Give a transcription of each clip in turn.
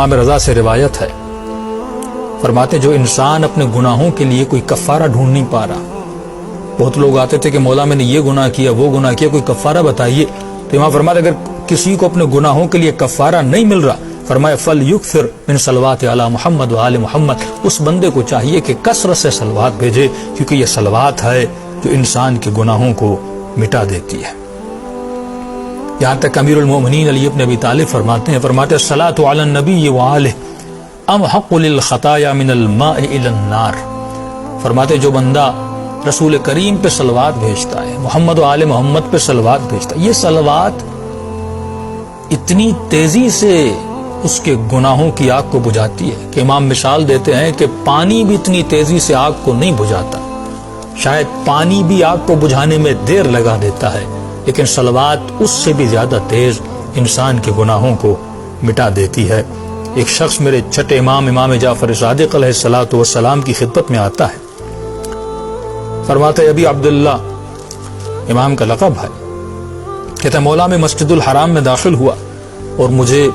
امام رضا سے روایت ہے، فرماتے جو انسان اپنے گناہوں کے لیے کوئی کفارہ ڈھونڈ نہیں پا رہا، بہت لوگ آتے تھے کہ مولا میں نے یہ گناہ کیا وہ گناہ کیا، کوئی کفارہ بتائیے، تو امام فرماتے اگر کسی کو اپنے گناہوں کے لیے کفارہ نہیں مل رہا، فرمایا فَلْيُكْثِرْ مِنْ صَلَوَاتِ عَلَى مُحَمَّدْ وَآلِ مُحَمَّدْ، اس بندے کو چاہیے کہ کثرت سے صلوات بھیجے، کیونکہ یہ صلوات ہے جو انسان کے گناہوں کو مٹا دیتی ہے۔ یہاں تک امیر المومنین علی بن ابی طالب فرماتے ہیں الصلاۃ علی النبی وآلہ امحق للخطایا من الماء الی النار، فرماتے جو بندہ رسول کریم پہ صلوات بھیجتا ہے، محمد و آل محمد پہ صلوات بھیجتا ہے، یہ صلوات اتنی تیزی سے اس کے گناہوں کی آگ کو بجھاتی ہے کہ امام مثال دیتے ہیں کہ پانی بھی اتنی تیزی سے آگ کو نہیں بجھاتا، شاید پانی بھی آگ کو بجھانے میں دیر لگا دیتا ہے، لیکن صلوات اس سے بھی زیادہ تیز انسان کے گناہوں کو مٹا دیتی ہے۔ ایک شخص میرے چھٹے امام جعفر صادق علیہ الصلوۃ والسلام کی خدمت میں آتا ہے، فرماتا ہے ابی عبداللہ، امام کا لقب ہے، کہتا ہے مولا میں مسجد الحرام میں داخل ہوا اور مجھے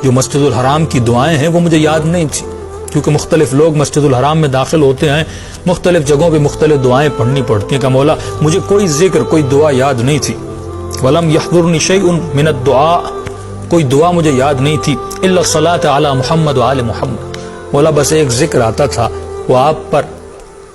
جو مسجد الحرام کی دعائیں ہیں وہ مجھے یاد نہیں تھی، کیونکہ مختلف لوگ مسجد الحرام میں داخل ہوتے ہیں، مختلف جگہوں پہ مختلف دعائیں پڑھنی پڑتی ہیں، کہ مولا مجھے کوئی ذکر کوئی دعا یاد نہیں تھی، وَلَمْ يَحْضُرْنِ شَيْءٌ مِنَ الدُّعَاء، کوئی دعا مجھے یاد نہیں تھی، إِلَّا الصَّلَاةَ عَلَى مُحَمَّدْ وَآلِ مُحَمَّدْ، مولا بس ایک ذکر آتا تھا، وہ آپ پر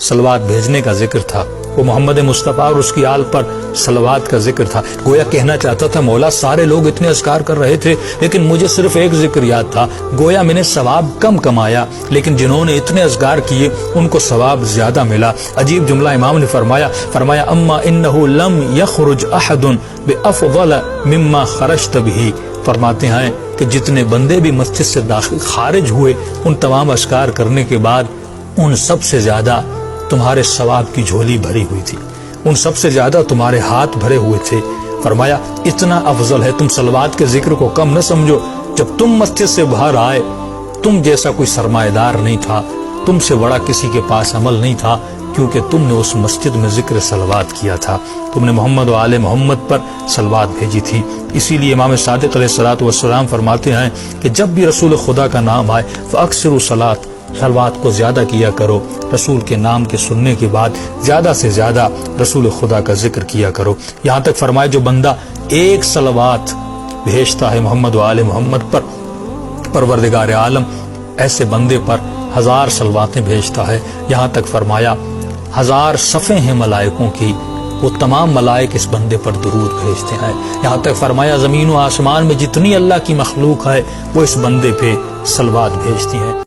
صلوات بھیجنے کا ذکر تھا، وہ محمد مصطفیٰ اور اس کی آل پر صلوات کا ذکر تھا۔ گویا کہنا چاہتا تھا مولا سارے لوگ اتنے اذکار کر رہے تھے لیکن مجھے صرف ایک ذکر یاد تھا، گویا میں نے ثواب کم کمایا، لیکن جنہوں نے اتنے اذکار کیے ان کو ثواب زیادہ ملا۔ عجیب جملہ امام نے فرمایا اما انہ لم یخرج احد بافضل مما خرجت به، فرماتے ہیں کہ جتنے بندے بھی مسجد سے داخل خارج ہوئے ان تمام اذکار کرنے کے بعد ان سب سے زیادہ تمہارے ثواب کی جھولی بھری ہوئی تھی، ان سب سے زیادہ تمہارے ہاتھ بھرے ہوئے تھے۔ فرمایا اتنا افضل ہے، تم صلوات کے ذکر کو کم نہ سمجھو، جب تم مسجد سے باہر آئے تم جیسا کوئی سرمایہ دار نہیں تھا، تم سے بڑا کسی کے پاس عمل نہیں تھا، کیونکہ تم نے اس مسجد میں ذکر صلوات کیا تھا، تم نے محمد و آل محمد پر صلوات بھیجی تھی۔ اسی لیے امام صادق علیہ الصلوۃ والسلام فرماتے ہیں کہ جب بھی رسول خدا کا نام آئے فاکثروا الصلاۃ، صلوات کو زیادہ کیا کرو، رسول کے نام کے سننے کے بعد زیادہ سے زیادہ رسول خدا کا ذکر کیا کرو۔ یہاں تک فرمائے جو بندہ ایک صلوات بھیجتا ہے محمد و آل محمد پر، پروردگار عالم ایسے بندے پر 1000 صلواتیں بھیجتا ہے۔ یہاں تک فرمایا 1000 صفیں ہیں ملائکوں کی، وہ تمام ملائک اس بندے پر درود بھیجتے ہیں۔ یہاں تک فرمایا زمین و آسمان میں جتنی اللہ کی مخلوق ہے وہ اس بندے پہ صلوات بھیجتی ہیں۔